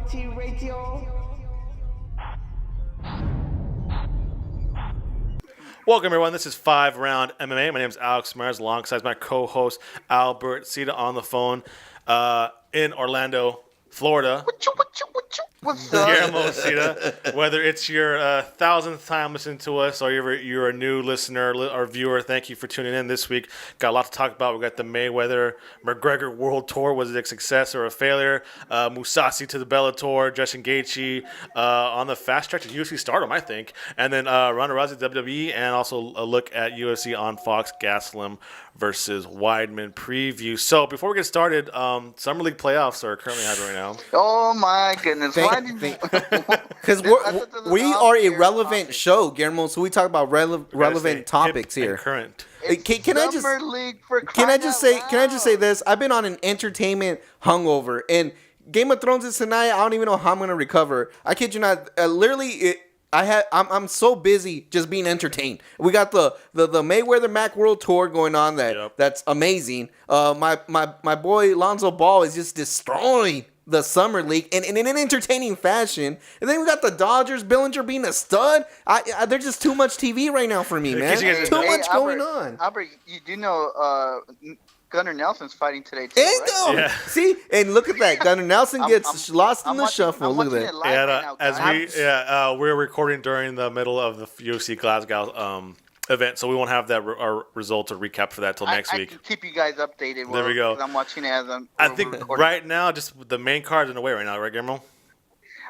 Minority Radio. Welcome, everyone. This is 5 Round MMA. My name is Alex Myers, alongside my co-host Albert Cita on the phone in Orlando, Florida. What's up? Guillermo Cita. Whether it's your 1,000th time listening to us or you're a new listener or viewer, thank you for tuning in this week. Got a lot to talk about. We got the Mayweather-McGregor World Tour. Was it a success or a failure? Mousasi to the Bellator. Justin Gaethje on the fast track to UFC stardom, I think. And then Ronda Rousey WWE, and also a look at UFC on Fox, Gastelum versus Weidman preview. So before we get started, Summer League playoffs are currently happening right now. Oh my goodness! Because we are a relevant show, Guillermo. So we talk about relevant topics here. Current. Can I just say this? I've been on an entertainment hungover, and Game of Thrones is tonight. I don't even know how I'm gonna recover. I kid you not. I'm so busy just being entertained. We got the Mayweather MAC World Tour going on that's amazing. My boy Lonzo Ball is just destroying the Summer League in an entertaining fashion. And then we got the Dodgers, Bellinger being a stud. There's just too much TV right now for me, man. Too much going on. Albert, you do know Gunnar Nelson's fighting today too, right? Yeah. See, and look at that. Gunnar Nelson gets lost in the shuffle. Look at that. We're recording during the middle of the UFC Glasgow event, so we won't have our results or recap for that till next week. I can keep you guys updated. There we go. I'm watching it as I think right now, just the main card's in the way right now, right, Guillermo?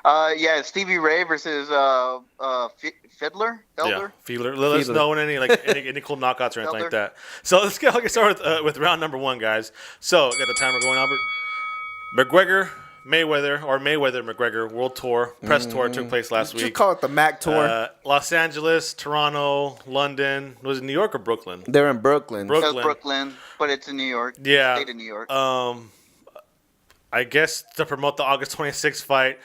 Yeah, Stevie Ray versus Fiedler. Yeah, Fiedler. Let us know any cool knockouts or anything like that. So let's get started with round number 1, guys. So got the timer going, Albert. Mayweather-McGregor World Tour press tour took place last week. Just call it the MAC Tour. Los Angeles, Toronto, London. Was it New York or Brooklyn? They're in Brooklyn. Brooklyn, but it's in New York. Yeah, state of New York. I guess to promote the August 26th fight.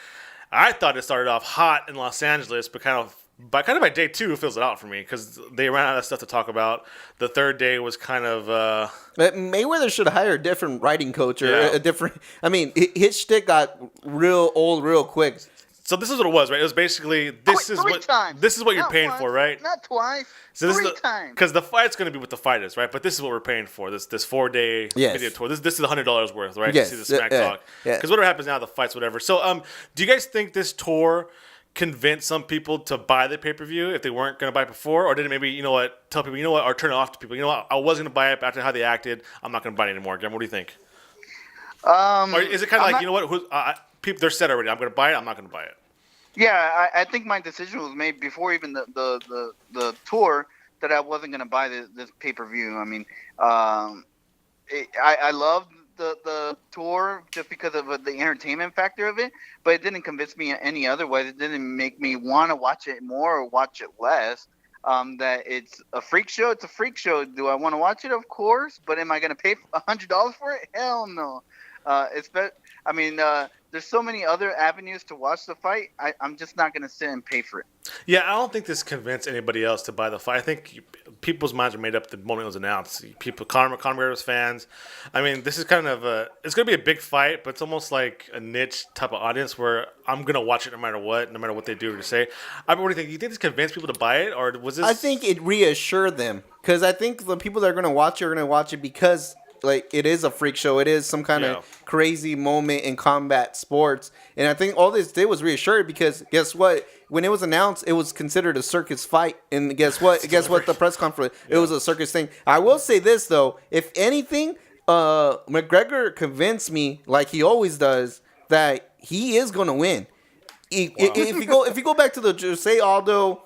I thought it started off hot in Los Angeles, but kind of by day 2 it fills it out for me because they ran out of stuff to talk about. The third day was kind of. Mayweather should hire a different writing coach or a different. I mean, his shtick got real old real quick. So this is what it was, right? It was basically this is what you're paying for, right? Not twice. So three times. Because the fight's going to be with the fighters, right? But this is what we're paying for. This 4-day video tour. This is $100 worth, right? Yes. To see the smack talk. Because whatever happens now, the fights, whatever. So, do you guys think this tour convinced some people to buy the pay-per-view if they weren't going to buy it before, or did it maybe tell people or turn it off to people? You know what? I was going to buy it after how they acted. I'm not going to buy it anymore. Again, what do you think? Or is it kind of people they're set already? I'm going to buy it. I'm not going to buy it. Yeah, I think my decision was made before even the tour that I wasn't going to buy this pay-per-view. I mean, I loved the tour just because of the entertainment factor of it, but it didn't convince me any other way. It didn't make me want to watch it more or watch it less. That it's a freak show. It's a freak show. Do I want to watch it? Of course. But am I going to pay $100 for it? Hell no. There's so many other avenues to watch the fight. I'm just not going to sit and pay for it. Yeah, I don't think this convinced anybody else to buy the fight. I think people's minds are made up the moment it was announced. Conor McGregor's fans. I mean, this is kind of it's going to be a big fight, but it's almost like a niche type of audience where I'm going to watch it no matter what they do or say. I mean, what do you think? Do you think this convinced people to buy it, or was this? I think it reassured them because I think the people that are going to watch it are going to watch it because. Like, it is a freak show. It is some kind of crazy moment in combat sports. And I think all this did was reassured because guess what? When it was announced, it was considered a circus fight. And guess what? The press conference, it was a circus thing. I will say this, though. If anything, McGregor convinced me, like he always does, that he is going to win. If you go back to the Jose Aldo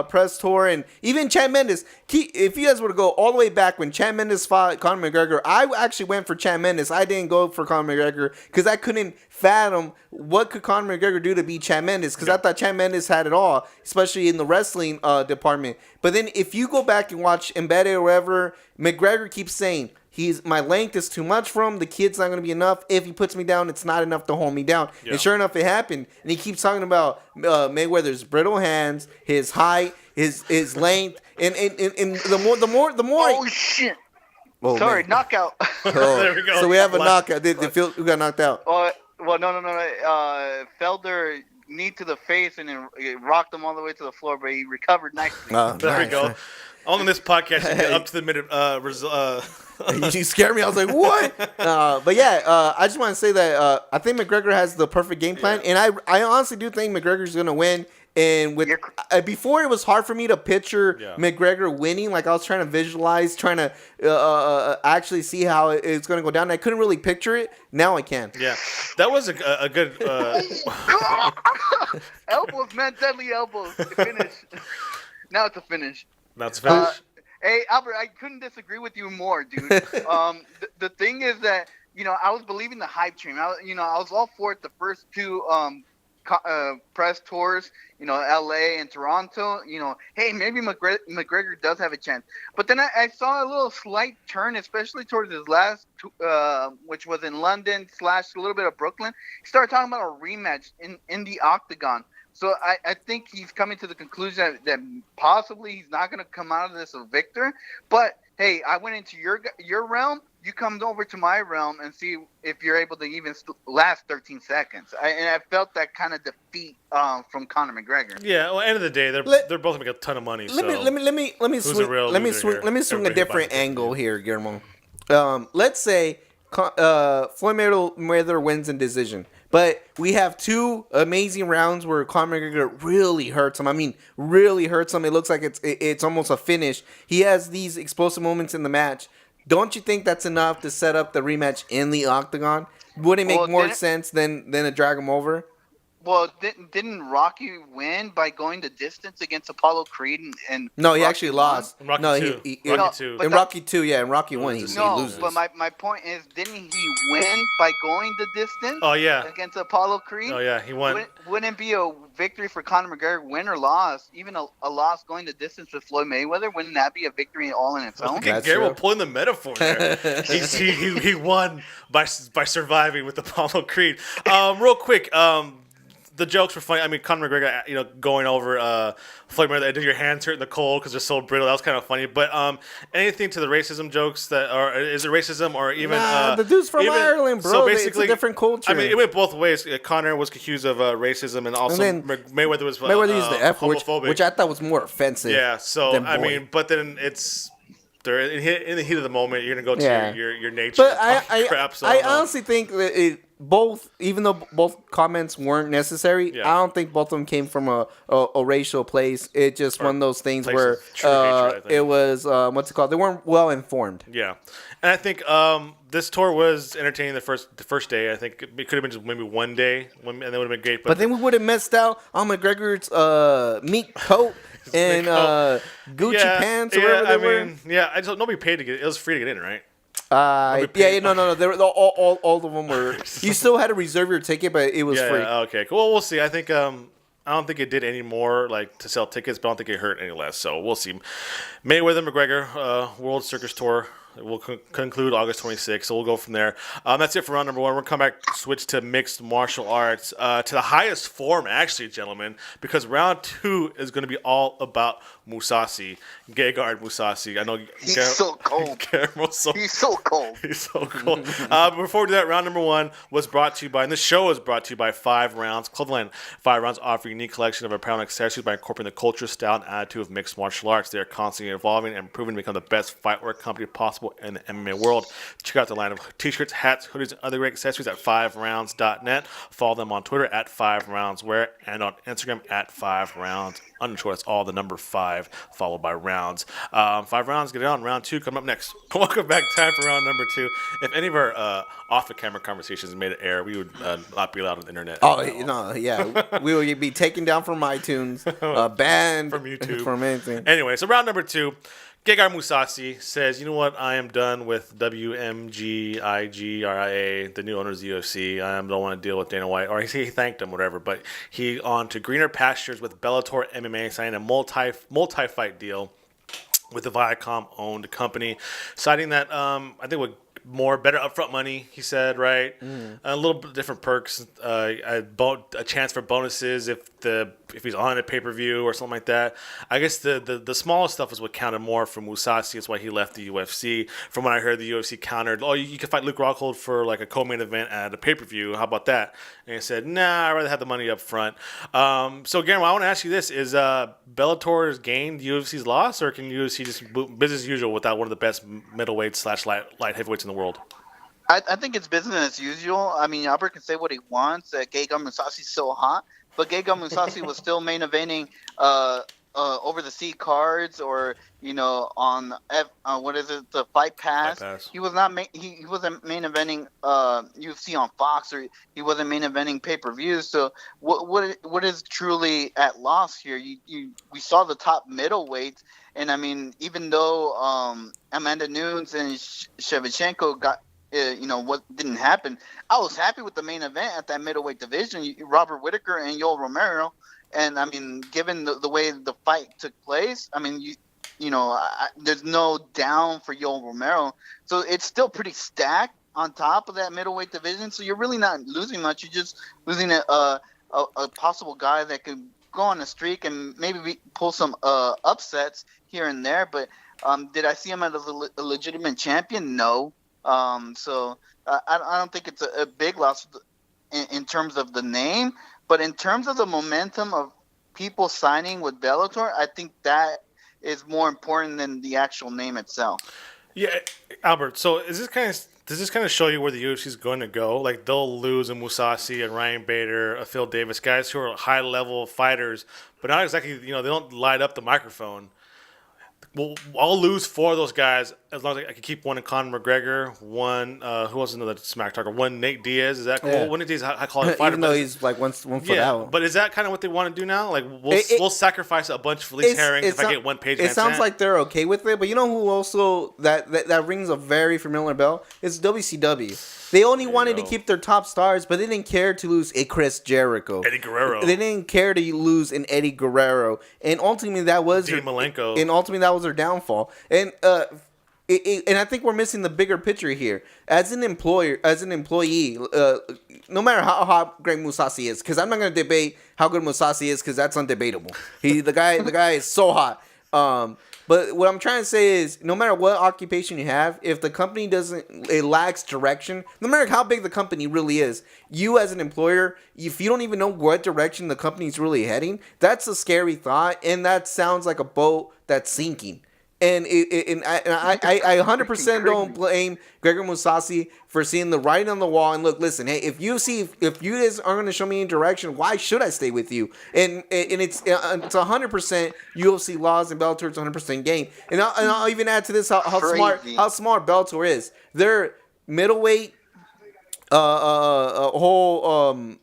press tour, and even Chad Mendes. If you guys were to go all the way back when Chad Mendes fought Conor McGregor, I actually went for Chad Mendes. I didn't go for Conor McGregor because I couldn't fathom what could Conor McGregor do to beat Chad Mendes because I thought Chad Mendes had it all, especially in the wrestling department. But then if you go back and watch Embedded or whatever, McGregor keeps saying, my length is too much for him. The kid's not going to be enough. If he puts me down, it's not enough to hold me down. Yeah. And sure enough, it happened. And he keeps talking about Mayweather's brittle hands, his height, his length, and the more. Oh shit! Oh, sorry, man. knockout. There we go. So we have a knockout. We got knocked out. Well, no. Felder knee to the face and then it rocked him all the way to the floor, but he recovered nicely. Oh, There we nice. go. On this podcast, you get up to the minute. You scared me. I was like, what? But yeah, I just want to say that I think McGregor has the perfect game plan, and I honestly do think McGregor's going to win. And with before, it was hard for me to picture McGregor winning. Like I was trying to visualize, trying to actually see how it's going to go down. And I couldn't really picture it. Now I can. Yeah, that was a good. Elbows, man, deadly elbows. Finish. Now it's a finish. That's finished. Hey, Albert, I couldn't disagree with you more, dude. The thing is that, I was believing the hype train. I was all for it the first two press tours, LA and Toronto. Hey, maybe McGregor does have a chance. But then I saw a little slight turn, especially towards his last, which was in London / a little bit of Brooklyn. He started talking about a rematch in the octagon. So I think he's coming to the conclusion that possibly he's not going to come out of this a victor. But, hey, I went into your realm. You come over to my realm and see if you're able to even last 13 seconds. And I felt that kind of defeat from Conor McGregor. Yeah, well, end of the day, they're both making a ton of money. Let me swing a different angle here, Guillermo. Let's say Floyd Mayweather wins in decision. But we have two amazing rounds where Conor McGregor really hurts him. I mean, really hurts him. It looks like it's almost a finish. He has these explosive moments in the match. Don't you think that's enough to set up the rematch in the octagon? Would it make more sense than to drag him over? Well, didn't Rocky win by going the distance against Apollo Creed? And no, he actually lost. In Rocky II. In Rocky II, yeah. In Rocky I, he loses. But my point is, didn't he win by going the distance? Oh, yeah. Against Apollo Creed? Oh, yeah, he won. Wouldn't it be a victory for Conor McGregor, win or loss? Even a loss going the distance with Floyd Mayweather, wouldn't that be a victory all in its own? Garrett pulling the metaphor there. he won by surviving with Apollo Creed. Real quick, the jokes were funny. I mean, Conor McGregor, going over Floyd Mayweather, your hands hurt in the cold because they're so brittle. That was kind of funny. But anything to the racism jokes or is it racism or even? The dude's from Ireland, bro. So basically, it's a different culture. I mean, it went both ways. Conor was accused of racism, and also Mayweather was used the F, which I thought was more offensive. Yeah. So I mean, but then it's. They're in the heat of the moment. You're gonna go to your nature. But I honestly think that both, even though both comments weren't necessary, I don't think both of them came from a racial place. It's just one of those things where hatred, it was what's it called? They weren't well informed. Yeah, and I think this tour was entertaining the first day. I think it could have been just maybe one day, and that would have been great. But then we would have missed out on McGregor's meat coat. And Gucci pants or whatever they were. Yeah, nobody paid to get it. It was free to get in, right? No. They were all of them were. You still had to reserve your ticket, but it was free. Yeah, okay, cool. Well, we'll see. I think I don't think it did any more to sell tickets, but I don't think it hurt any less. So we'll see. Mayweather McGregor World Circus Tour. We'll conclude August 26th, so we'll go from there. That's it for round number one. We're going to come back, switch to mixed martial arts, to the highest form, actually, gentlemen, because round two is going to be all about Mousasi, Gegard Mousasi. I know he's so cold. He's so cold. He's so cold. Before we do that, round number one was brought to you by, and this show is brought to you by 5 Rounds Clothing. 5 Rounds offer a unique collection of apparel and accessories by incorporating the culture, style, and attitude of mixed martial arts. They are constantly evolving and improving to become the best fightwear company possible in the MMA world. Check out the line of t-shirts, hats, hoodies, and other great accessories at 5rounds.net. Follow them on Twitter at 5roundswear and on Instagram at 5rounds_. That's all the number 5 followed by rounds. 5 rounds, get it on. Round 2 coming up next. Welcome back. Time for round number 2. If any of our off-the-camera conversations made it air, we would not be allowed on the internet. We would be taken down from iTunes, banned from YouTube, from anything. Anyway, so round number 2. Gegard Mousasi says, you know what, I am done with WMGIGRIA, the new owners of the UFC. I don't want to deal with Dana White. Or he thanked him, whatever. But he on to greener pastures with Bellator MMA, signing a multi-fight deal with the Viacom-owned company, citing that I think what better upfront money. He said, right, a little bit different perks, a chance for bonuses if he's on a pay-per-view or something like that. I guess the smallest stuff is what counted more for Mousasi. It's why he left the UFC. From what I heard, the UFC countered, you can fight Luke Rockhold for like a co-main event at a pay-per-view. How about that? And he said, nah, I'd rather have the money up front. So, Guillermo, I want to ask you this. Is Bellator's gained UFC's loss, or can UFC just business as usual without one of the best middleweights / light heavyweights in the world? I think it's business as usual. I mean, Albert can say what he wants. Gegard Mousasi's so hot, but Gegard Mousasi was still main eventing over the sea cards, or on the Fight Pass. He was not he wasn't main eventing UFC on Fox, or he wasn't main eventing pay-per-views. So what is truly at loss here? We saw the top middleweights, and I mean, even though Amanda Nunes and Shevchenko got what didn't happen, I was happy with the main event at that middleweight division. Robert Whittaker and Yoel Romero. And I mean, given the way the fight took place, I mean, there's no down for Yoel Romero, so it's still pretty stacked on top of that middleweight division. So you're really not losing much. You're just losing a possible guy that could go on a streak and maybe pull some upsets here and there. But did I see him as a legitimate champion? No. So I don't think it's a big loss in terms of the name. But in terms of the momentum of people signing with Bellator, I think that is more important than the actual name itself. Yeah, Albert. So does this kind of show you where the UFC is going to go? Like, they'll lose a Mousasi, a Ryan Bader, a Phil Davis, guys who are high level fighters, but not exactly. They don't light up the microphone. Well, I'll lose 4 of those guys as long as I can keep one in Conor McGregor, one who else is another smack talker, one Nate Diaz. Is that cool? Yeah. One Nate Diaz, I call it fighter. Even though he's like one foot out. But is that kind of what they want to do now? Like, we'll sacrifice a bunch of Felice Herring if I get one page. It sounds like they're okay with it, but you know who also that rings a very familiar bell? It's WCW. They only wanted to keep their top stars, but they didn't care to lose a Chris Jericho, Eddie Guerrero. They didn't care to lose an Eddie Guerrero, and ultimately that was Malenko. And ultimately that was their downfall. And and I think we're missing the bigger picture here. As an employee, no matter how hot Greg Mousasi is, because I'm not going to debate how good Mousasi is, because that's undebatable. The guy is so hot. But what I'm trying to say is, no matter what occupation you have, if the company it lacks direction, no matter how big the company really is, you as an employer, if you don't even know what direction the company's really heading, that's a scary thought, and that sounds like a boat that's sinking. And I 100% don't blame Gegard Mousasi for seeing the writing on the wall. And look, listen, hey, if you guys aren't going to show me any direction, why should I stay with you? And it's 100% UFC laws and Bellator's 100% game. And I'll even add to this how smart Bellator is. Their middleweight whole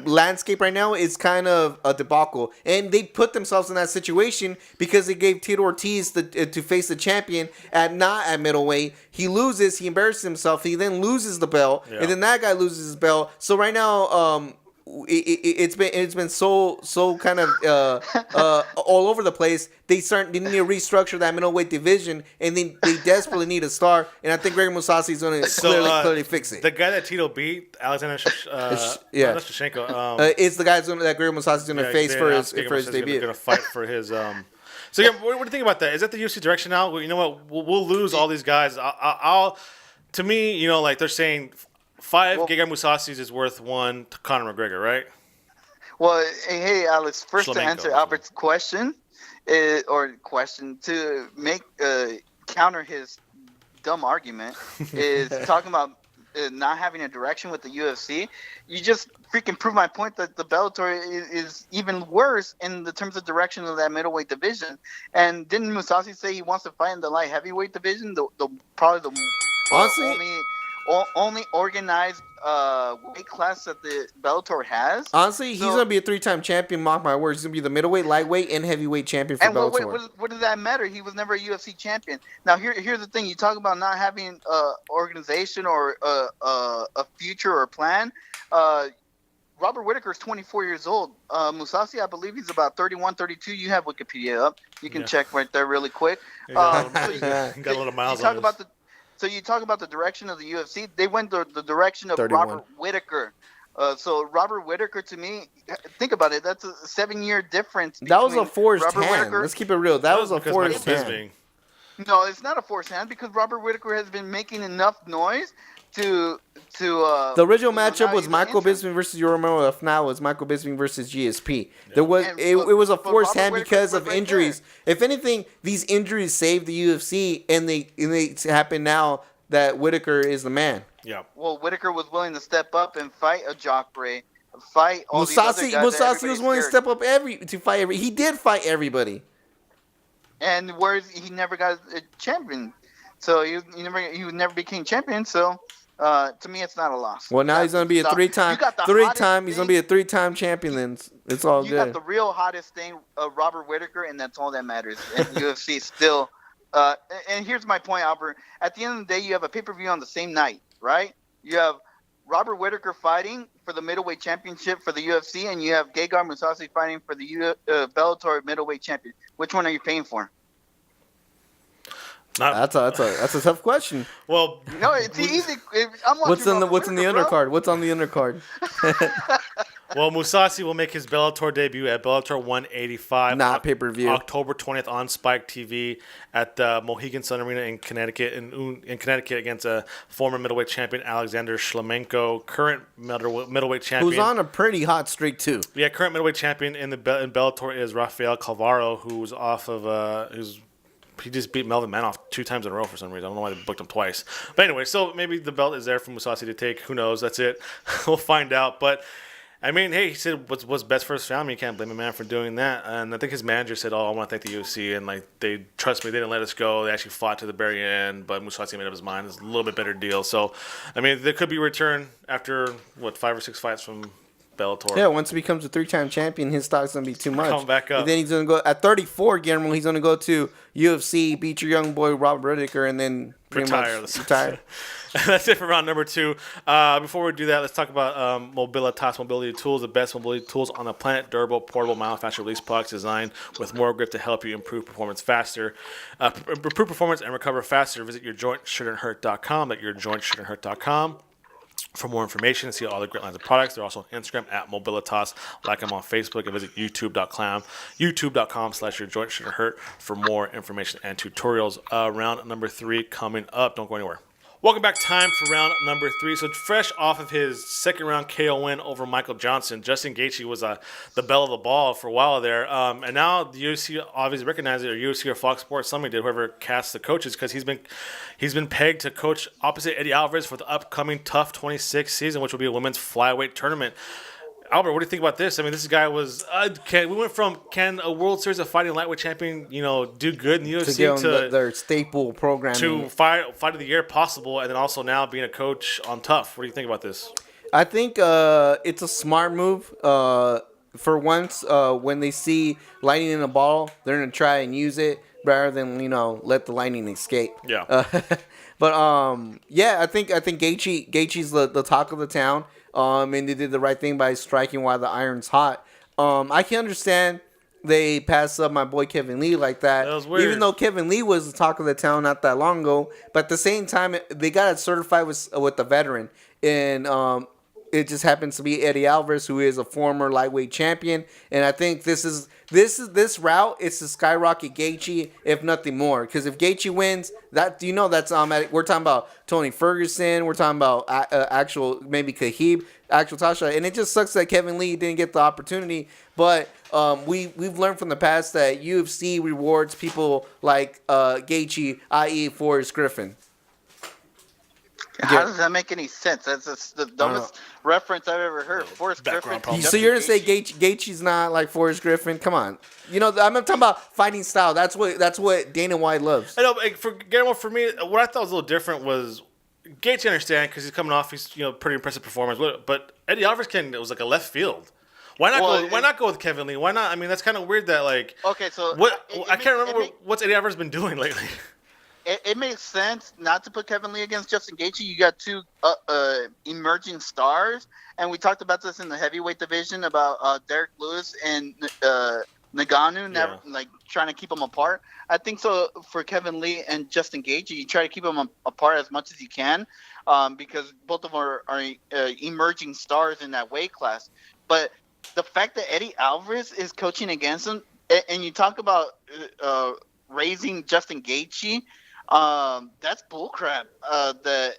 landscape right now is kind of a debacle, and they put themselves in that situation because they gave Tito Ortiz to face the champion not at middleweight. He loses, he embarrasses himself, he then loses the belt, and then that guy loses his belt. So right now, it's been so kind of all over the place. They need to restructure that middleweight division, and they desperately need a star. And I think Greg Mousasi is going to clearly fix it. The guy that Tito beat, Alexander Shevchenko, it's the guy that Greg Mousasi is going to face for his debut. Going to fight for his. So yeah, what do you think about that? Is that the UFC direction now? Well, you know what? We'll lose all these guys. To me, like they're saying. 5 Gegard Mousasis is worth 1 to Conor McGregor, right? Well, hey, Alex. First, to answer Albert's question, to make counter his dumb argument, is talking about not having a direction with the UFC. You just freaking prove my point that the Bellator is even worse in the terms of direction of that middleweight division. And didn't Mousasi say he wants to fight in the light heavyweight division? Only organized weight class that the Bellator has. Honestly, he's going to be a 3-time champion, mark my words. He's going to be the middleweight, lightweight, and heavyweight champion for Bellator. What does that matter? He was never a UFC champion. Now, here's the thing. You talk about not having organization or a future or plan. Robert Whittaker is 24 years old. Mousasi, I believe he's about 31, 32. You have Wikipedia up. You can check right there really quick. Got a little miles on this. So you talk about the direction of the UFC. They went the direction of 31. Robert Whittaker. So Robert Whittaker, to me, think about it. That's a 7-year difference. That was a forced Robert hand. Whittaker. Let's keep it real. That was a because forced Michael hand. Bisping. No, it's not a forced hand because Robert Whittaker has been making enough noise to the original matchup was Michael Bisping Bisping versus Romero. If not, was Michael Bisping versus GSP. There was And- it was a but forced Robert hand Whittaker because was of right injuries. If anything, these injuries saved the UFC, and they happen now that Whittaker is the man. Yeah. Well, Whittaker was willing to step up and fight a Jacare, fight all these other Musasi guys that was willing to everybody's step up to fight every. He did fight everybody. And whereas he never got a champion, so he never became champion. So to me, it's not a loss. Well, now he's gonna be a You got the hottest He's gonna be a 3-time champion. Then it's all You good. got the real hottest thing, Robert Whittaker, and that's all that matters. And UFC still. And here's my point, Albert. At the end of the day, you have a pay-per-view on the same night, right? You have Robert Whittaker fighting for the middleweight championship for the UFC, and you have Gegard Mousasi fighting for the Bellator middleweight champion. Which one are you paying for? That's a tough question. Well, No, it's easy. I'm What's in the Whittaker, undercard? What's on the undercard? well, Mousasi will make his Bellator debut at Bellator 185. Not pay-per-view. October 20th on Spike TV at the Mohegan Sun Arena in Connecticut. In Connecticut against a former middleweight champion Alexander Shlemenko, current middleweight champion. Who's on a pretty hot streak too. Yeah, current middleweight champion in Bellator is Rafael Calvaro, who's off of he just beat Melvin Manoff 2 times in a row for some reason. I don't know why they booked him twice. But anyway, so maybe the belt is there for Mousasi to take. Who knows? That's it. We'll find out. But I mean, hey, he said what's best for his family. You can't blame a man for doing that. And I think his manager said, "Oh, I want to thank the UFC and like they trust me. They didn't let us go. They actually fought to the very end." But Mousasi made up his mind. It's a little bit better deal. So, I mean, there could be a return after 5 or 6 fights from Bellator. Yeah, once he becomes a 3-time champion, his stock's gonna be too much. Come back up. And then he's gonna go at 34, Guillermo. He's gonna go to UFC, beat your young boy Robert Whittaker, and then pretty Retire. much retire. That's it for round number 2. Before we do that, let's talk about Mobilitas mobility tools, the best mobility tools on the planet. Durable, portable, faster release products designed with more grip to help you improve performance faster. Improve performance and recover faster. Visit yourjointshouldn'thurt.com. That's yourjointshouldn'thurt.com. For more information and see all the great lines of products. They're also on Instagram at Mobilitas. Like them on Facebook and visit youtube.com/yourjointshouldn'thurt for more information and tutorials. Round number 3 coming up. Don't go anywhere. Welcome back. Time for round number 3. So fresh off of his second round KO win over Michael Johnson, Justin Gaethje was the belle of the ball for a while there. And now the UFC obviously recognized it, or UFC or Fox Sports, somebody did, whoever cast the coaches, because he's been pegged to coach opposite Eddie Alvarez for the upcoming TUF 26 season, which will be a women's flyweight tournament. Albert, what do you think about this? I mean, this guy was we went from can a World Series of Fighting lightweight champion, do good in the UFC To get on their staple programming. to fight of the year possible, and then also now being a coach on TUF. What do you think about this? I think it's a smart move. For once, when they see lightning in a ball, they're gonna try and use it rather than let the lightning escape. Yeah. I think Gaethje's the talk of the town. And they did the right thing by striking while the iron's hot. I can understand they passed up my boy Kevin Lee like that. That was weird. Even though Kevin Lee was the talk of the town not that long ago, but at the same time they got it certified with the veteran, and it just happens to be Eddie Alvarez, who is a former lightweight champion. And I think this route is to skyrocket Gaethje, if nothing more. Because if Gaethje wins, that's we're talking about Tony Ferguson, we're talking about actual maybe Khabib, actual Tasha, and it just sucks that Kevin Lee didn't get the opportunity. But we've learned from the past that UFC rewards people like Gaethje, i.e. Forrest Griffin. How does that make any sense? That's the dumbest reference I've ever heard. Forrest Griffin. So you're gonna say Gaethje's not like Forrest Griffin? Come on, I'm talking about fighting style. That's what Dana White loves. I know, for me, what I thought was a little different was Gaethje. I understand because he's coming off, he's pretty impressive performance, but Eddie Alvarez it was like a left field. Why not go with Kevin Lee? Why not? I mean, that's kind of weird that Okay, so I can't remember what's Eddie Alvarez been doing lately. It makes sense not to put Kevin Lee against Justin Gaethje. You got 2 emerging stars, and we talked about this in the heavyweight division about Derek Lewis and Ngannou, never like trying to keep them apart. I think so for Kevin Lee and Justin Gaethje, you try to keep them apart as much as you can, because both of them are emerging stars in that weight class. But the fact that Eddie Alvarez is coaching against him, and you talk about raising Justin Gaethje, that's bullcrap. The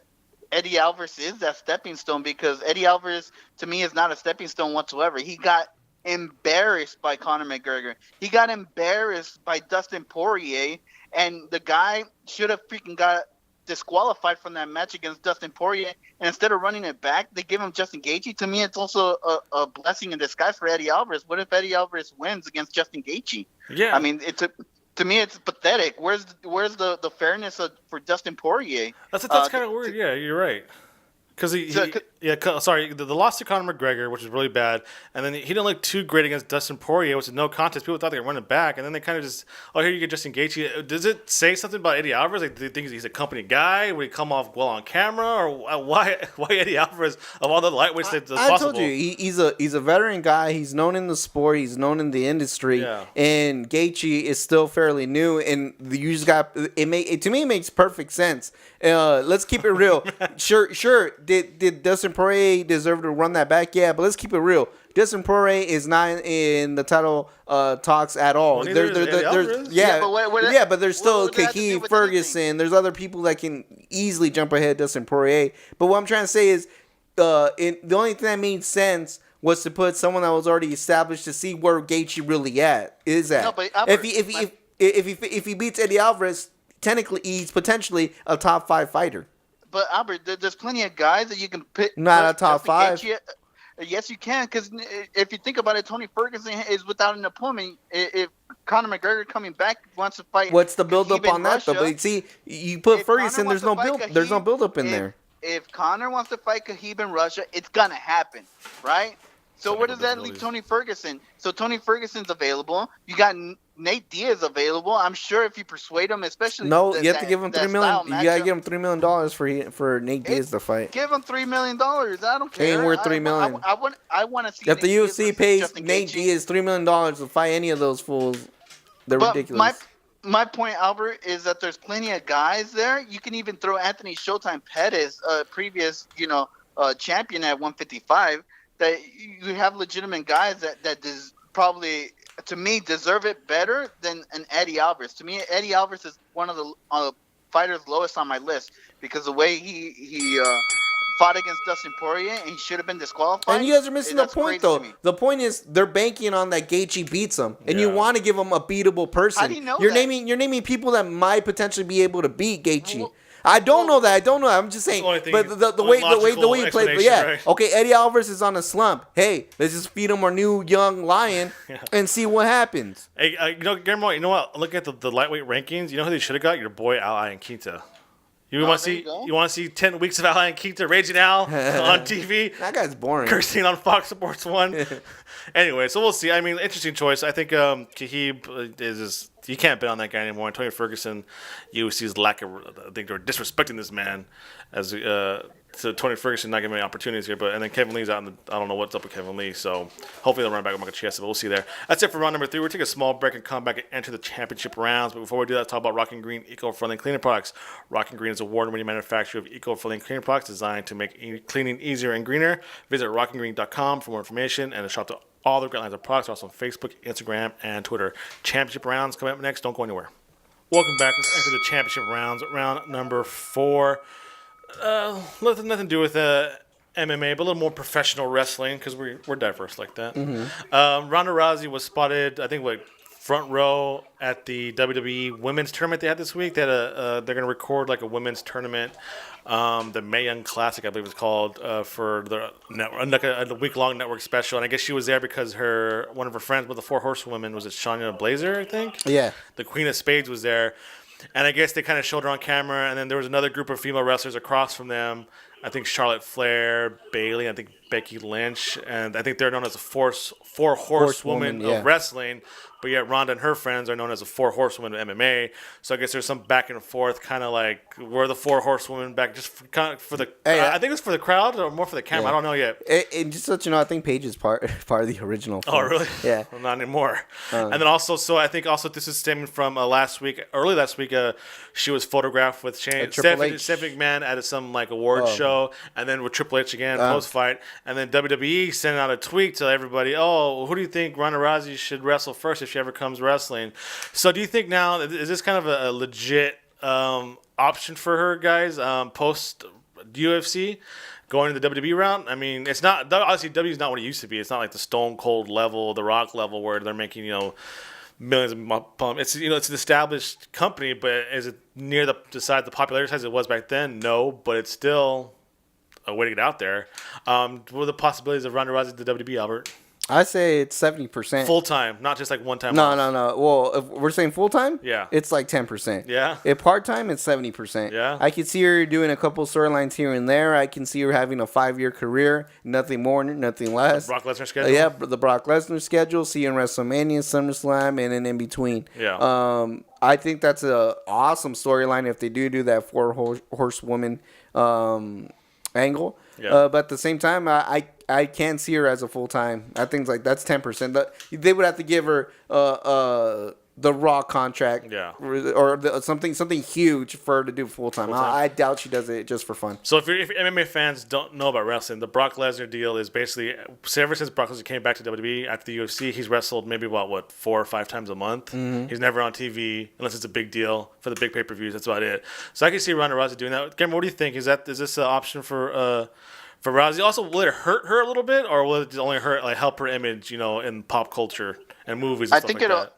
Eddie Alvarez is that stepping stone, because Eddie Alvarez to me is not a stepping stone whatsoever. He got embarrassed by Conor McGregor. He got embarrassed by Dustin Poirier, and the guy should have freaking got disqualified from that match against Dustin Poirier. And instead of running it back, they give him Justin Gaethje. To me, it's also a blessing in disguise for Eddie Alvarez. What if Eddie Alvarez wins against Justin Gaethje? Yeah, I mean, to me, it's pathetic. Where's the fairness for Dustin Poirier? That's kind of weird. Yeah, you're right. Because the loss to Conor McGregor, which was really bad, and then he didn't look too great against Dustin Poirier, which is no contest. People thought they were running back, and then they kind of just, here you get Justin Gaethje. Does it say something about Eddie Alvarez? Like, do you think he's a company guy? Would he come off well on camera, or why Eddie Alvarez of all the lightweights that's possible? I told you he's a veteran guy. He's known in the sport. He's known in the industry. Yeah. And Gaethje is still fairly new, and you just got it. To me, it makes perfect sense. Let's keep it real. Sure. Did Dustin Poirier deserve to run that back? Yeah, but let's keep it real. Dustin Poirier is not in the title talks at all. Well, But there's still Khabib, Ferguson. There's other people that can easily jump ahead of Dustin Poirier. But what I'm trying to say is, the only thing that made sense was to put someone that was already established to see where Gaethje really is at. No, but Albert, if he beats Eddie Alvarez, technically he's potentially a top 5 fighter. But Albert, there's plenty of guys that you can pick. Not a top 5. Yes, you can, because if you think about it, Tony Ferguson is without an opponent. If Conor McGregor coming back wants to fight, what's the build up on that? Though? But see, you put Ferguson, there's no build. There's no build up in there. If Conor wants to fight Khabib in Russia, it's gonna happen, right? So where does that leave Tony Ferguson? So Tony Ferguson's available. You got Nate Diaz available. I'm sure if you persuade him, especially you have to give him $3 million. You gotta give him $3 million for Nate Diaz to fight. Give him $3 million. I don't care. He ain't worth $3 million. I want to see. If the UFC pays Nate Diaz $3 million to fight any of those fools, they're ridiculous. My point, Albert, is that there's plenty of guys there. You can even throw Anthony Showtime Pettis, previous champion at 155. That you have legitimate guys that probably, to me, deserve it better than an Eddie Alvarez. To me, Eddie Alvarez is one of the fighters lowest on my list, because the way he fought against Dustin Poirier, and he should have been disqualified. And you guys are missing the point, though. The point is they're banking on that Gaethje beats him, and you want to give him a beatable person. How do you know you're that? You're naming people that might potentially be able to beat Gaethje. I don't know that. I'm just saying. But the way you play, right? Okay, Eddie Alvarez is on a slump. Hey, let's just feed him our new young lion and see what happens. Hey, Guillermo, you know what? Look at the lightweight rankings. You know who they should have got? Your boy Al Iaquinta. You want to see 10 weeks of Al Iaquinta, Raging Al on TV? That guy's boring. Cursing on Fox Sports 1. Anyway, so we'll see. I mean, interesting choice. I think Khabib is just, you can't bet on that guy anymore. And Tony Ferguson, UFC's lack of, I think they're disrespecting this man as so Tony Ferguson not giving any opportunities here. And then Kevin Lee's out, I don't know what's up with Kevin Lee. So hopefully they'll run back with Michael Chiesa, but we'll see there. That's it for round number 3. We'll take a small break and come back and enter the championship rounds. But before we do that, let's talk about Rockin Green eco-friendly cleaning products. Rockin Green is an award-winning manufacturer of eco-friendly cleaning products designed to make cleaning easier and greener. Visit rockingreen.com for more information and to shop to all the great lines of products. Also on Facebook, Instagram, and Twitter. Championship rounds coming up next. Don't go anywhere. Welcome back. Let's enter the championship rounds. Round number 4. Nothing to do with MMA, but a little more professional wrestling, because we're diverse like that. Mm-hmm. Ronda Rousey was spotted, I think, front row at the WWE women's tournament they had this week. They had they're going to record like a women's tournament, the Mae Young Classic, I believe it's called, for the network, a week-long network special. And I guess she was there because one of her friends with the 4 Horsewomen, was it Shayna Baszler, I think? Yeah. The Queen of Spades was there. And I guess they kind of showed her on camera, and then there was another group of female wrestlers across from them. I think Charlotte Flair, Bailey, I think Becky Lynch, and I think they're known as the four horsewomen yeah. of wrestling. But yet Ronda and her friends are known as the four horsewomen of MMA. So I guess there's some back and forth, kind of like we're the four horsewomen back, just for the. I think it's for the crowd or more for the camera. I don't know yet. And just to let you know, I think Paige is part of the original film. Oh, really? Yeah. Well, not anymore. And then also, so I think also this is stemming from early last week, she was photographed with Stephanie McMahon at some like award show, and then with Triple H again post fight, and then WWE sent out a tweet to everybody. Oh, who do you think Ronda Rousey should wrestle first if she ever comes wrestling? So do you think now is this kind of a legit option for her, guys? Post UFC. Going to the WWE route, I mean, it's not obviously WWE is not what it used to be. It's not like the Stone Cold level, the Rock level, where they're making millions of. It's it's an established company, but is it near the size, the popularity size it was back then? No, but it's still a way to get out there. What are the possibilities of Ronda Rousey to the WWE, Albert? I say it's 70%. Full time, not just like one time. No. Well, if we're saying full time, yeah, it's like 10%. Yeah. If part time, it's 70%. Yeah. I could see her doing a couple storylines here and there. I can see her having a 5-year career, nothing more, nothing less. Brock Lesnar schedule. Yeah, the Brock Lesnar schedule. See you in WrestleMania, SummerSlam, and then in between. Yeah. I think that's an awesome storyline if they do that four horsewoman angle. Yeah. But at the same time, I can't see her as a full time. I think like that's 10%. They would have to give her the Raw contract, or something huge for her to do full time. I doubt she does it just for fun. So if MMA fans don't know about wrestling, the Brock Lesnar deal is basically ever since Brock Lesnar came back to WWE after the UFC, he's wrestled maybe about 4 or 5 times a month. Mm-hmm. He's never on TV unless it's a big deal for the big pay per views. That's about it. So I can see Ronda Rousey doing that. Cameron, what do you think? Is this an option for Rousey? Also, will it hurt her a little bit, or will it only help her image, in pop culture and movies and stuff like that?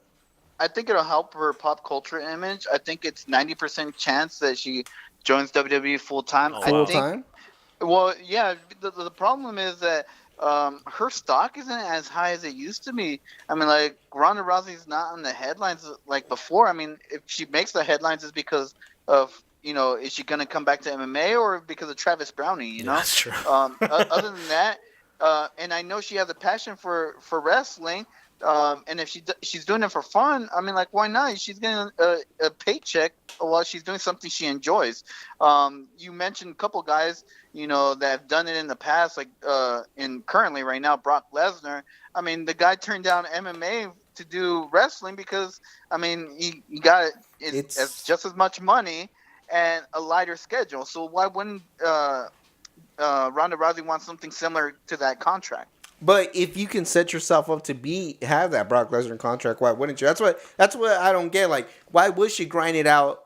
I think it'll help her pop culture image. I think it's 90% chance that she joins WWE full time. Full time? Well, yeah. The problem is that her stock isn't as high as it used to be. I mean, like Ronda Rousey's not on the headlines like before. I mean, if she makes the headlines, it's because of is she going to come back to MMA or because of Travis Brownie? Yeah, that's true. Other than that, and I know she has a passion for wrestling. And if she's doing it for fun, I mean, like, why not? She's getting a paycheck while she's doing something she enjoys. You mentioned a couple guys, that have done it in the past, like currently right now, Brock Lesnar. I mean, the guy turned down MMA to do wrestling because, I mean, he got it's just as much money and a lighter schedule. So why wouldn't Ronda Rousey want something similar to that contract? But if you can set yourself up to have that Brock Lesnar contract, why wouldn't you? That's what I don't get. Like, why would she grind it out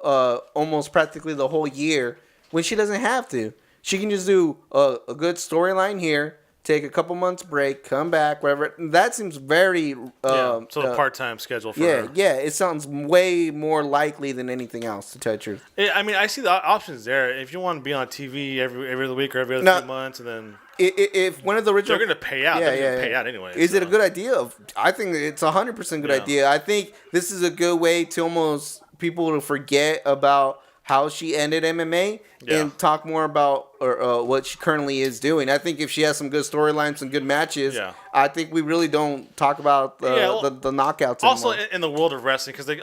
almost practically the whole year when she doesn't have to? She can just do a good storyline here, take a couple months break, come back, whatever. That seems very so a part-time schedule for her. Yeah, it sounds way more likely than anything else, to tell you the truth. I mean, I see the options there. If you want to be on TV every other week or every other 2 months, and then if one of the original, they're going to pay out. They're going to pay out anyway. Is it a good idea? I think it's 100% good idea. I think this is a good way to almost people to forget about how she ended MMA and talk more about what she currently is doing. I think if she has some good storylines and good matches, I think we really don't talk about the knockouts also anymore. In the world of wrestling, because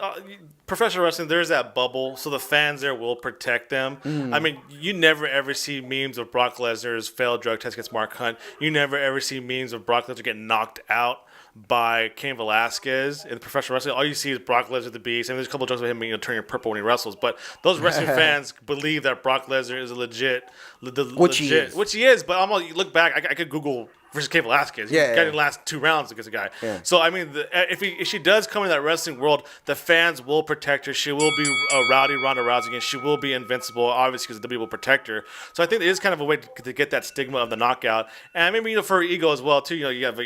professional wrestling, there's that bubble, so the fans there will protect them. I mean, you never ever see memes of Brock Lesnar's failed drug test against Mark Hunt. You never ever see memes of Brock Lesnar getting knocked out by Cain Velasquez in professional wrestling. All you see is Brock Lesnar the Beast. I mean, there's a couple of jokes about him being turning purple when he wrestles, but those wrestling fans believe that Brock Lesnar is a legit, which he is. But I'm you look back, I could Google versus Cain Velasquez. He got in the last 2 rounds against a guy. Yeah. So I mean, if she does come in that wrestling world, the fans will protect her. She will be a rowdy Ronda Rousey, and she will be invincible, obviously, because the WWE will protect her. So I think it is kind of a way to get that stigma of the knockout, and maybe for her ego as well too. You have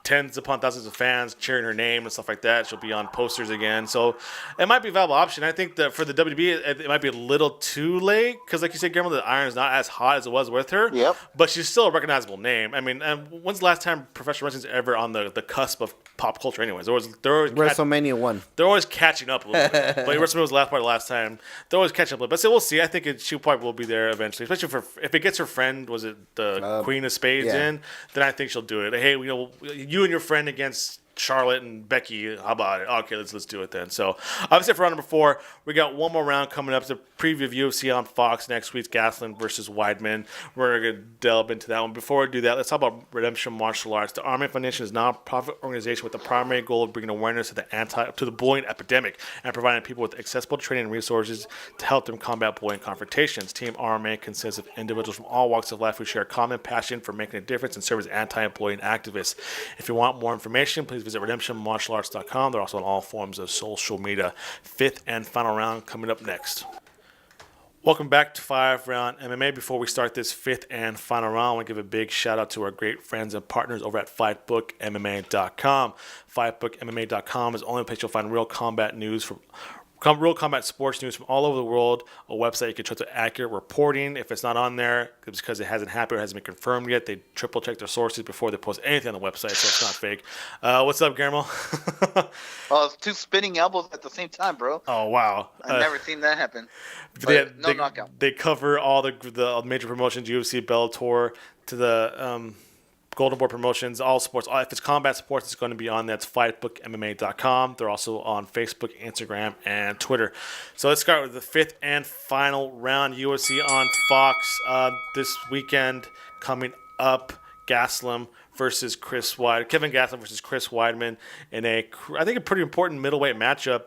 tens upon thousands of fans cheering her name and stuff like that. She'll be on posters again. So it might be a viable option. I think that for the WB, it might be a little too late because, like you said, Guillermo, the iron's not as hot as it was with her. Yep. But she's still a recognizable name. I mean, when's the last time professional wrestling's ever on the cusp of pop culture anyways? WrestleMania 1. They're always catching up a little bit. But WrestleMania was the last part of the last time. They're always catching up a little bit. So we'll see. I think she probably will be there eventually, especially if it gets her friend, was it the Queen of Spades in, then I think she'll do it. Hey, you and your friend against Charlotte and Becky, how about it? Okay, let's do it then. So, obviously, for round number 4, we got one more round coming up. It's a preview of UFC on Fox next week, Gastelum versus Weidman. We're going to delve into that one. Before we do that, let's talk about Redemption Martial Arts. The RMMA Foundation is a non-profit organization with the primary goal of bringing awareness to the bullying epidemic and providing people with accessible training and resources to help them combat bullying confrontations. Team RMMA consists of individuals from all walks of life who share a common passion for making a difference and serve as anti-bullying activists. If you want more information, please visit RedemptionMartialArts.com. They're also on all forms of social media. 5th and final round coming up next. Welcome back to 5 Round MMA. Before we start this 5th and final round, I want to give a big shout out to our great friends and partners over at FightBookMMA.com. FightBookMMA.com is the only place you'll find real combat sports news from all over the world. A website you can trust with accurate reporting. If it's not on there, it's because it hasn't happened or hasn't been confirmed yet. They triple check their sources before they post anything on the website, so it's not fake. What's up, Guillermo? Oh, it's 2 spinning elbows at the same time, bro. Oh, wow. I've never seen that happen. No knockout. They cover all the major promotions, UFC, Bellator, to the Golden Boy Promotions, all sports. If it's combat sports, it's going to be on there. It's FightBookMMA.com. They're also on Facebook, Instagram, and Twitter. So let's start with the 5th and final round. UFC on Fox this weekend coming up. Gastelum versus Kevin Gastelum versus Chris Weidman in I think a pretty important middleweight matchup.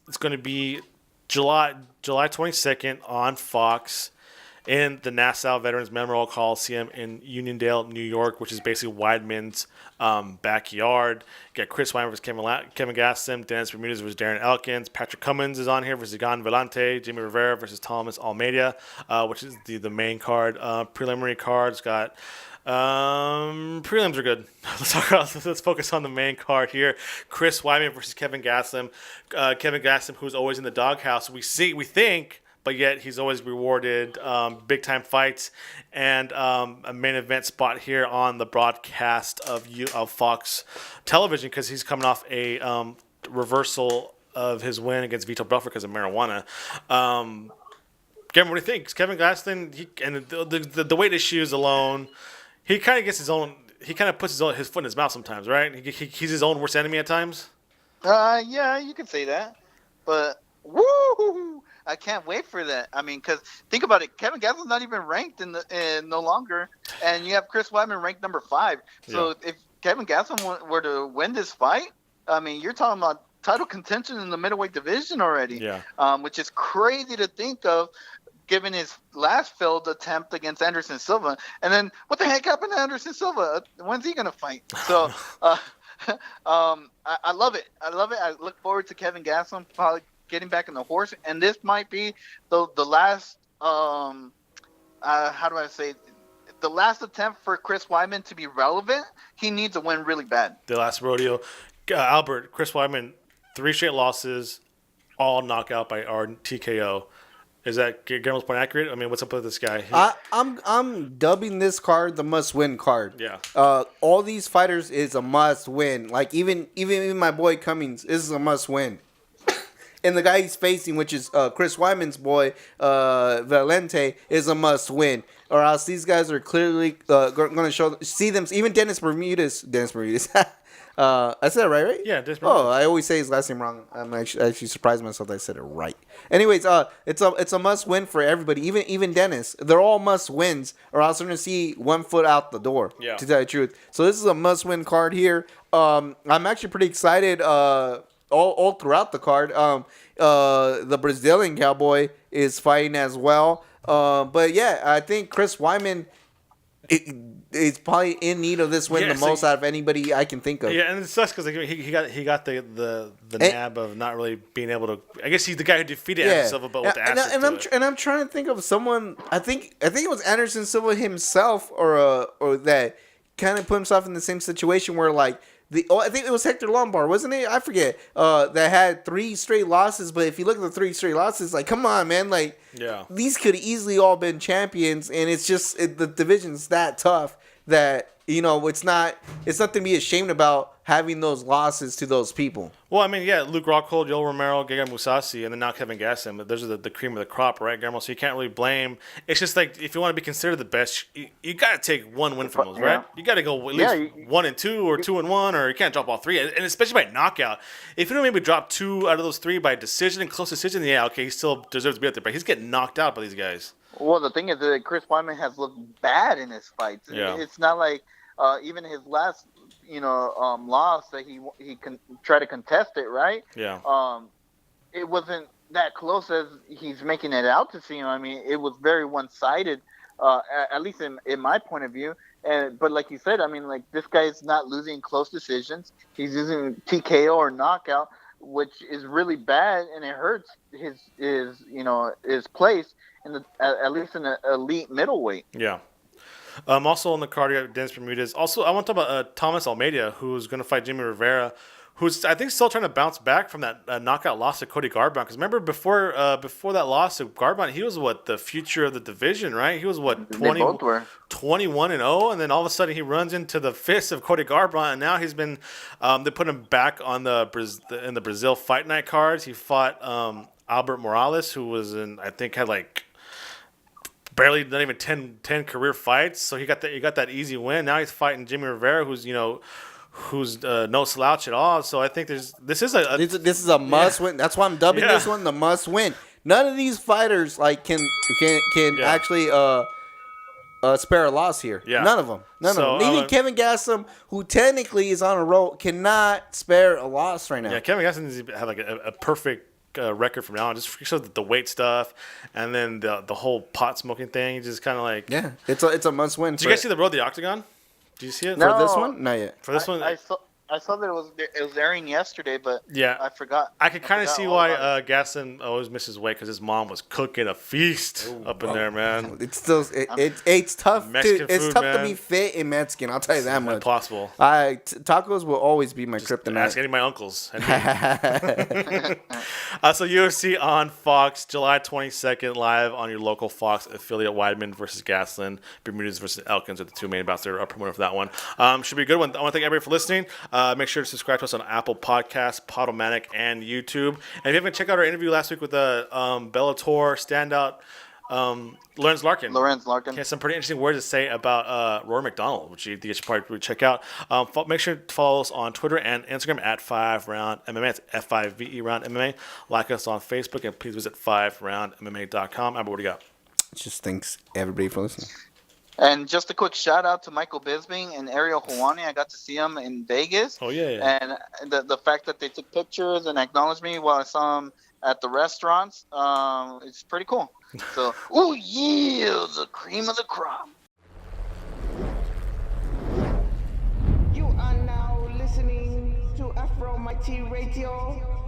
It's going to be July 22nd on Fox in the Nassau Veterans Memorial Coliseum in Uniondale, New York, which is basically Weidman's backyard. You got Chris Weidman versus Kevin Gastelum, Dennis Bermudez versus Darren Elkins, Patrick Cummins is on here versus Igan Vellante, Jimmy Rivera versus Thomas Almeida, which is the main card. Preliminary cards got prelims are good. Let's focus on the main card here. Chris Weidman versus Kevin Gastelum. Kevin Gastelum, who's always in the doghouse. We think, but yet he's always rewarded big-time fights and a main event spot here on the broadcast of Fox Television because he's coming off a reversal of his win against Vitor Belfort because of marijuana. Kevin, what do you think? Kevin Gastelum, the weight issues alone, he kind of gets his own. He kind of puts his foot in his mouth sometimes, right? He's his own worst enemy at times. Yeah, you could say that, but woo! I can't wait for that. I mean, because think about it, Kevin Gastelum's not even ranked in no longer, and you have Chris Weidman ranked number 5. So if Kevin Gastelum were to win this fight, I mean, you're talking about title contention in the middleweight division already. Yeah. Which is crazy to think of, given his last failed attempt against Anderson Silva. And then what the heck happened to Anderson Silva? When's he gonna fight? So. I love it. I look forward to Kevin Gastelum probably getting back on the horse, and this might be the last how do I say, the last attempt for Chris Weidman to be relevant. He needs a win really bad. The last rodeo. Albert, Chris Weidman, 3 straight losses, all knockout by TKO. Is that Guillermo's point accurate? I mean, what's up with this guy? I'm dubbing this card the must-win card. Yeah. All these fighters is a must-win. Like even my boy Cummings is a must-win. And the guy he's facing, which is Chris Weidman's boy, Vellante, is a must-win. Or else these guys are clearly going to see them. Even Dennis Bermudez. I said it right? Yeah, Dennis Bermudez. Oh, I always say his last name wrong. I'm actually surprised myself that I said it right. Anyways, it's a must-win for everybody. Even Dennis. They're all must-wins, or else they're going to see one foot out the door, to tell you the truth. So this is a must-win card here. I'm actually pretty excited all throughout the card. The Brazilian Cowboy is fighting as well. But yeah, I think Chris Weidman is probably in need of this win the most out of anybody I can think of. Yeah, and it sucks because he got the nab of not really being able to. I guess he's the guy who defeated Anderson Silva, but with the assets and I'm trying to think of someone. I think it was Anderson Silva himself, or that kind of put himself in the same situation where like I think it was Hector Lombard, wasn't it? I forget. That had 3 straight losses, but if you look at the 3 straight losses, like come on, man, like these could easily all been champions, and it's just the division's that tough that it's nothing to be ashamed about having those losses to those people. Well, I mean, yeah, Luke Rockhold, Yoel Romero, Gegard Mousasi, and then now Kevin Gastelum. Those are the cream of the crop, right, Guillermo? So you can't really blame. It's just like if you want to be considered the best, you got to take one win from those, right? You got to go at least 1-2 or 2-1, or you can't drop all 3, and especially by knockout. If you don't maybe drop 2 out of those 3 by decision and close decision, yeah, okay, he still deserves to be out there, but he's getting knocked out by these guys. Well, the thing is that Chris Weidman has looked bad in his fights. Yeah. It's not like even his last, loss that he can try to contest it, right? Yeah. It wasn't that close as he's making it out to seem. I mean, it was very one-sided, at least in my point of view. But like you said, I mean, like this guy's not losing close decisions. He's using TKO or knockout, which is really bad, and it hurts his place at least in the elite middleweight. Yeah. Also on the card, you got Dennis Bermudez. Also, I want to talk about Thomas Almeida, who's going to fight Jimmy Rivera, who's I think still trying to bounce back from that knockout loss to Cody Garbrandt. Because remember before that loss to Garbrandt, he was the future of the division, right? He was 21-0, and then all of a sudden he runs into the fist of Cody Garbrandt, and now he's been they put him back on in the Brazil Fight Night cards. He fought Albert Morales, who was had barely not even 10 career fights, so he got that easy win. Now he's fighting Jimmy Rivera, who's no slouch at all. So I think this is a must win. That's why I'm dubbing this one the must win. None of these fighters can actually spare a loss here. Yeah. None of them. Even Kevin Gastelum, who technically is on a roll, cannot spare a loss right now. Yeah, Kevin Gastelum needs to have a perfect record from now on, just shows the weight stuff, and then the whole pot smoking thing. Just kind of like it's a must win. Did you guys see the Road to the Octagon? Did you see it? No, for this one? Not yet. For this one, I saw that it was airing yesterday, but I forgot. I could kind of see why Gaston always misses weight, because his mom was cooking a feast up in there, man. It's still it's tough. It's tough to be fit in Mexican. I'll tell you that much. Impossible. Tacos will always be my kryptonite. Ask any of my uncles. So UFC on Fox, July 22nd, live on your local Fox affiliate. Weidman versus Gastelum, Bermudez versus Elkins are the 2 main bouts that are promoting for that one. Should be a good one. I want to thank everybody for listening. Make sure to subscribe to us on Apple Podcasts, Podomatic, and YouTube. And if you haven't checked out our interview last week with the Bellator standout Lorenz Larkin. He has some pretty interesting words to say about Rory McDonald, which you should probably check out. Make sure to follow us on Twitter and Instagram at FiveRoundMMA. It's FiveRoundMMA. Like us on Facebook, and please visit FiveRoundMMA.com. What do you got? Just thanks everybody for listening. And just a quick shout out to Michael Bisping and Ariel Helwani. I got to see him in Vegas. Oh, yeah. And the fact that they took pictures and acknowledged me while I saw him at the restaurants, it's pretty cool. So, the cream of the crop. You are now listening to Afro Mighty Radio.